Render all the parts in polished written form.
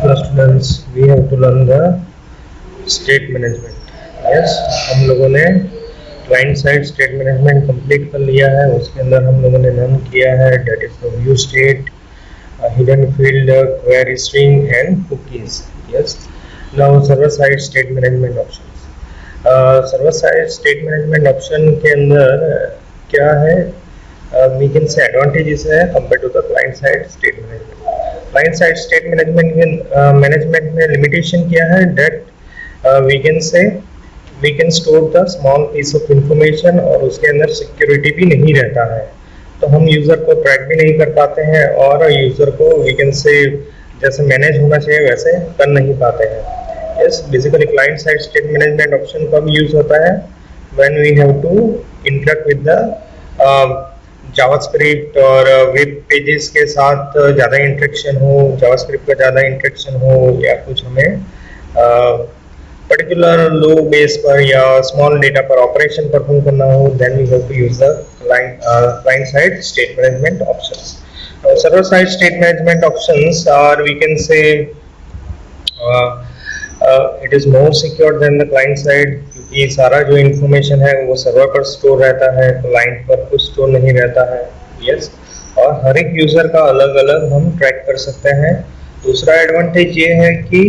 Hello students, we have to learn the state management. Yes, हम लोगों ने client side state management complete कर लिया है. उसके अंदर हम लोगों ने लर्न किया है that is the view state, hidden field, query string and cookies. Yes, now server side state management option. Server side state management option के अंदर क्या है, वी कैन से एडवांटेजेस है compare to the client side state management. Client side state management में limitation क्या है, that we can say we can store the small piece of information और उसके अंदर सिक्योरिटी भी नहीं रहता है, तो हम यूज़र को ट्रैक भी नहीं कर पाते हैं और यूज़र को वी कैन से जैसे मैनेज होना चाहिए वैसे कर नहीं पाते हैं. Yes, basically client side state management option कब यूज होता है, when we have to interact with the JavaScript और वेब पेजेस के साथ ज़्यादा इंटरेक्शन हो, जावास्क्रिप्ट का ज़्यादा इंटरेक्शन हो, या कुछ हमें पर्टिकुलर लो बेस पर या स्मॉल डेटा पर ऑपरेशन परफॉर्म करना हो, then we have to use the client side state management options. Server side state management options are we can say it is more secure than the client side, क्योंकि सारा जो information है वो server पर store रहता है, client पर कुछ स्टोर नहीं रहता है. यस, और हर एक यूजर का अलग अलग हम ट्रैक कर सकते हैं. दूसरा एडवांटेज ये है कि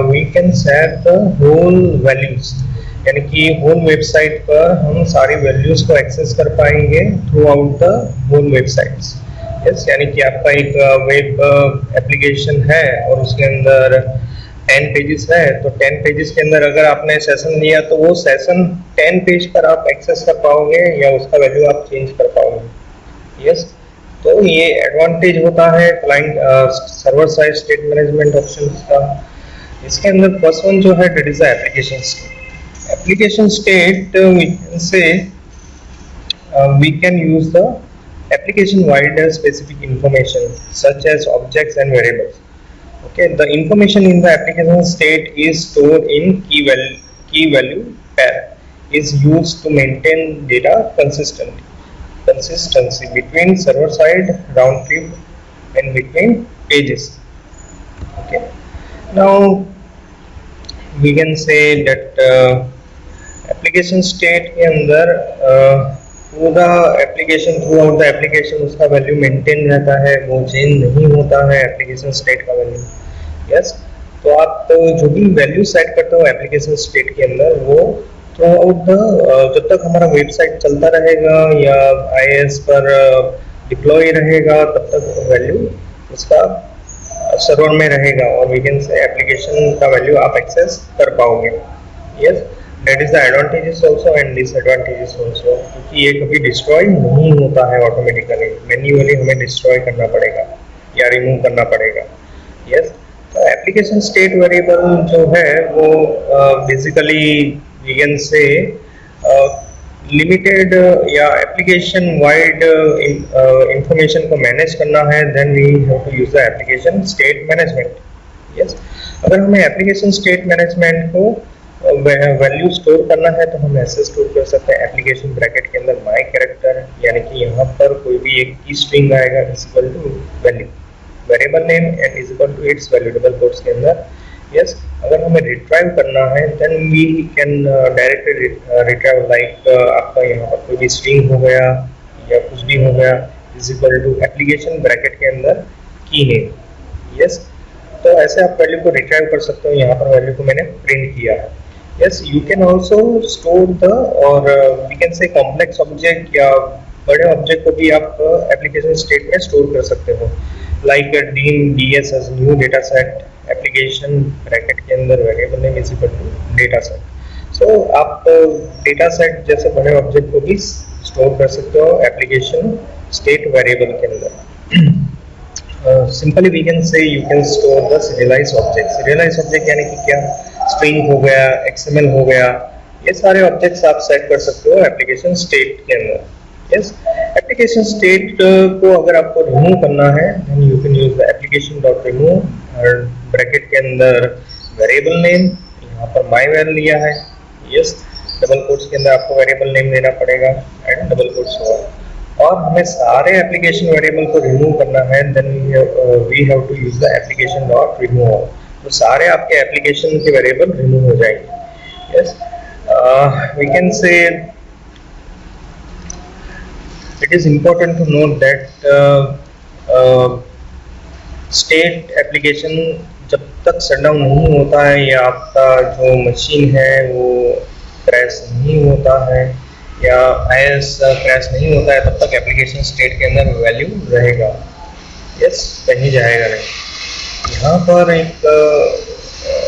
we can share the whole values, यानी कि होल वेबसाइट पर हम सारी वैल्यूज को एक्सेस कर पाएंगे throughout the whole websites. Yes, यानी कि आपका एक वेब एप्लीकेशन है और उसके अंदर 10 पेजेस है, तो 10 पेजेस के अंदर अगर आपने सेशन लिया तो वो सेशन 10 पेज पर आप एक्सेस कर पाओगे या उसका वैल्यू आप चेंज कर पाओगे. यस, तो ये एडवांटेज होता है client server side state management options का. इसके अंदर फर्स्ट वन जो है that is the application state. Application state we can say we can use the application wide specific information such as objects and variables. Okay, the information in the application state is stored in key value pair, is used to maintain data consistency between server side round trip and between pages. Okay, now we can say that application state के अंदर पूरा application through out the application उसका value maintain रहता है, वो change नहीं होता है एप्लीकेशन स्टेट का वैल्यू. यस, तो आप जो भी वैल्यू सेट करते हो एप्लीकेशन स्टेट के अंदर वो थ्रू आउट द जब तक हमारा वेबसाइट चलता रहेगा या आईएएस पर डिप्लॉय रहेगा तब तक वैल्यू उसका सर्वर में रहेगा और वी कैन से एप्लीकेशन का वैल्यू आप एक्सेस कर पाओगे. Yes, that is the advantages also and disadvantages also, क्योंकि ये कभी डिस्ट्रॉय नहीं होता है ऑटोमेटिकली, मैन्युअली हमें डिस्ट्रॉय करना पड़ेगा या रिमूव करना पड़ेगा. यस, तो एप्लीकेशन स्टेट वेरिएबल जो है वो basically we can say limited या एप्लीकेशन वाइड इंफॉर्मेशन को मैनेज करना है, then we have to use the application state management. Yes, अगर हमें एप्लीकेशन स्टेट मैनेजमेंट को वैल्यू स्टोर करना है तो हम ऐसे स्टोर कर सकते हैं एप्लीकेशन ब्रैकेट के अंदर माई कैरेक्टर, यानी कि यहाँ पर कोई भी एक की स्ट्रिंग आएगा is equal to value variable name and is equal to its value double quotes के अंदर. यस, अगर हमें रिट्राइव करना है then we can directly retrieve, like आपका यहाँ पर कोई भी स्ट्रिंग हो गया या कुछ भी हो गया is equal to application bracket के अंदर की नेम. यस, तो ऐसे आप वैल्यू को रिट्राइव कर सकते हो. यहाँ पर वैल्यू को मैंने प्रिंट किया है. Yes, you can also store the और we can say complex object या बड़े ऑब्जेक्ट को भी आप एप्लीकेशन स्टेट में स्टोर कर सकते हो, like dim ds as new data set, application bracket के अंदर variable name is equal to data set. So आप डेटा सेट जैसे बड़े ऑब्जेक्ट को भी स्टोर कर सकते हो एप्लीकेशन स्टेट वेरिएबल के अंदर. Simply we can say you can store the serialized object. Serialized object यानी कि क्या, स्ट्रिंग हो गया, XML हो गया, ये सारे ऑब्जेक्ट्स आप सेट कर सकते हो एप्लीकेशन स्टेट के अंदर. यस, एप्लीकेशन स्टेट को अगर आपको रिमूव करना है then you can use the application dot remove और ब्रैकेट के अंदर वेरिएबल नेम, यहाँ पर माई वैल लिया है. यस, डबल कोट्स के अंदर आपको वेरिएबल नेम देना पड़ेगा एंड डबल कोट्स होगा. और हमें सारे एप्लीकेशन वेरिएबल को रिमूव करना है then we have to use the application dot remove. तो सारे आपके एप्लीकेशन के वेरिएबल रिमूव हो जाएंगे। Yes, we can say it is important to note that state application जब तक शटडाउन नहीं होता है या आपका जो मशीन है वो क्रैश नहीं होता है या IIS क्रैश नहीं होता है, तब तक एप्लीकेशन स्टेट के अंदर वैल्यू रहेगा। यस, कहीं जाएगा नहीं। यहाँ पर एक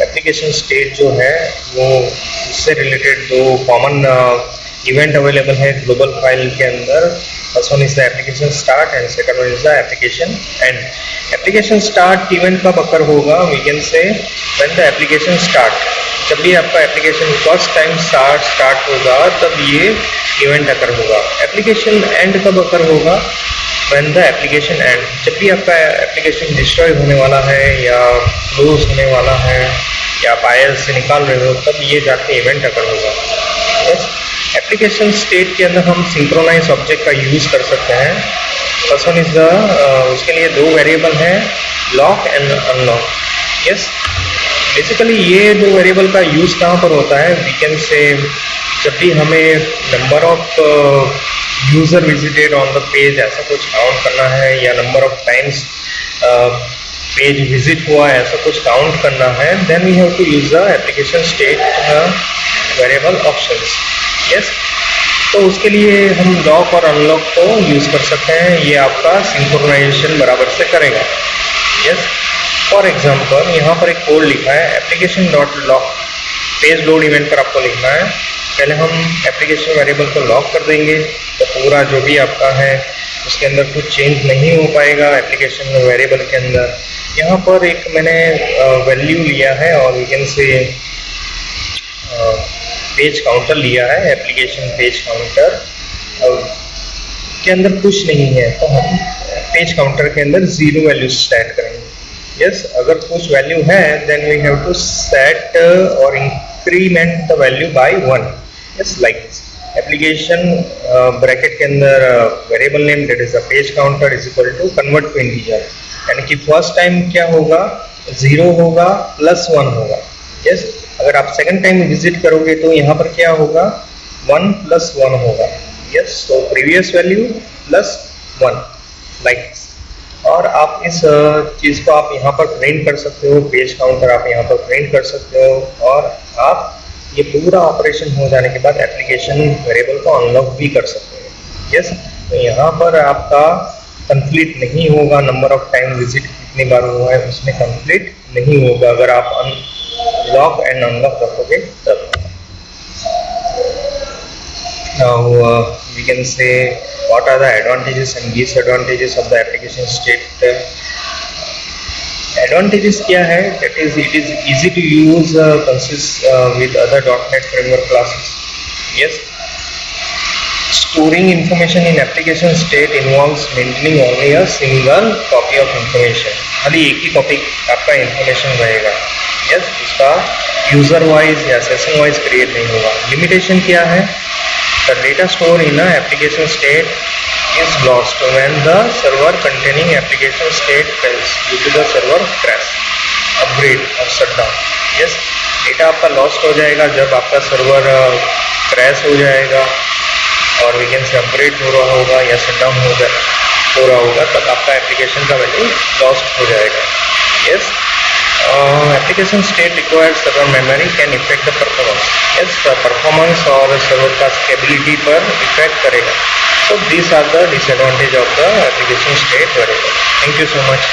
एप्लीकेशन स्टेट जो है वो इससे रिलेटेड दो कॉमन इवेंट अवेलेबल है ग्लोबल फाइल के अंदर। First one is the application start and second one is the application end. Application start event कब अकर होगा? We can say when the application start, जब भी आपका एप्लीकेशन फर्स्ट टाइम स्टार्ट होगा तब ये इवेंट अकर होगा। एप्लीकेशन एंड कब अकर होगा? व्हेन द एप्लीकेशन एंड, जब भी आपका एप्लीकेशन डिस्ट्रॉय होने वाला है या क्लोज होने वाला है या आप IIS से निकाल रहे हो तब ये जाके इवेंट अकर होगा। यस, एप्लीकेशन स्टेट के अंदर हम सिंक्रोनाइज ऑब्जेक्ट का यूज कर सकते हैं। फर्स्ट वन इज द, उसके लिए दो वेरिएबल हैं, lock and unlock. Yes, basically ये दो वेरिएबल का यूज कहाँ पर होता है? वी कैन से जब भी हमें number of user visited on the page ऐसा कुछ काउंट करना है या number of times page visit हुआ है ऐसा कुछ काउंट करना है, then we have to use the application state variable options. Yes, तो उसके लिए हम लॉक और अनलॉक को यूज कर सकते हैं, ये आपका सिंक्रोनाइजेशन बराबर से करेगा। यस, फॉर एग्जाम्पल यहाँ पर एक कोड लिखा है application dot lock, page load event पर आपको लिखना है। पहले हम एप्लीकेशन वेरिएबल को लॉक कर देंगे तो पूरा जो भी आपका है उसके अंदर कुछ चेंज नहीं हो पाएगा एप्लीकेशन वेरिएबल के अंदर। यहाँ पर एक मैंने वैल्यू लिया है और we can say page counter लिया है, एप्लीकेशन पेज काउंटर के अंदर कुछ नहीं है तो हम पेज काउंटर के अंदर 0 वैल्यू सेट करेंगे। यस, अगर कुछ वैल्यू है then we have to set और increment the value by 1। Yes, like this. Application bracket के अंदर variable name that is a page counter is equal to convert to integer, यानी कि first time क्या होगा? 0 होगा प्लस 1 होगा। यस, अगर आप सेकंड टाइम विजिट करोगे तो यहाँ पर क्या होगा? 1 प्लस 1 होगा। यस, तो previous value plus 1 like this. और आप इस चीज़ को आप यहाँ पर प्रिंट कर सकते हो, पेज काउंटर आप यहाँ पर प्रिंट कर सकते हो और आप ये पूरा ऑपरेशन हो जाने के बाद एप्लीकेशन वेरिएबल को अनलॉक भी कर सकते हो। यस, तो यहाँ पर आपका कंप्लीट नहीं होगा, नंबर ऑफ टाइम विजिट कितनी बार हुआ है उसमें कंप्लीट नहीं होगा अगर आप लॉक एंड अनलॉक रखोगे तब। Now we can say what are the advantages and disadvantages of the application state. Advantages क्या है? That is, it is easy to use, consists with other .NET framework classes. Yes, storing information in application state involves maintaining only a single copy of information. खाली एक ही copy आपका information रहेगा। Yes, उसका user wise या session wise create नहीं होगा। Limitation क्या है? The data stored in an application state is lost when the server containing application state fails due to the server crash, upgrade or shutdown. Yes, data आपका lost हो जाएगा जब आपका server crash हो जाएगा और वी कैन से upgrade हो रहा होगा या शटडाउन हो रहा होगा, तब आपका एप्लीकेशन का वैल्यू लॉस्ट हो जाएगा। Yes, application state requires server memory can affect the performance. Yes, the performance और server का stability पर effect करेगा। So these are the disadvantage of the application state variable. Thank you so much.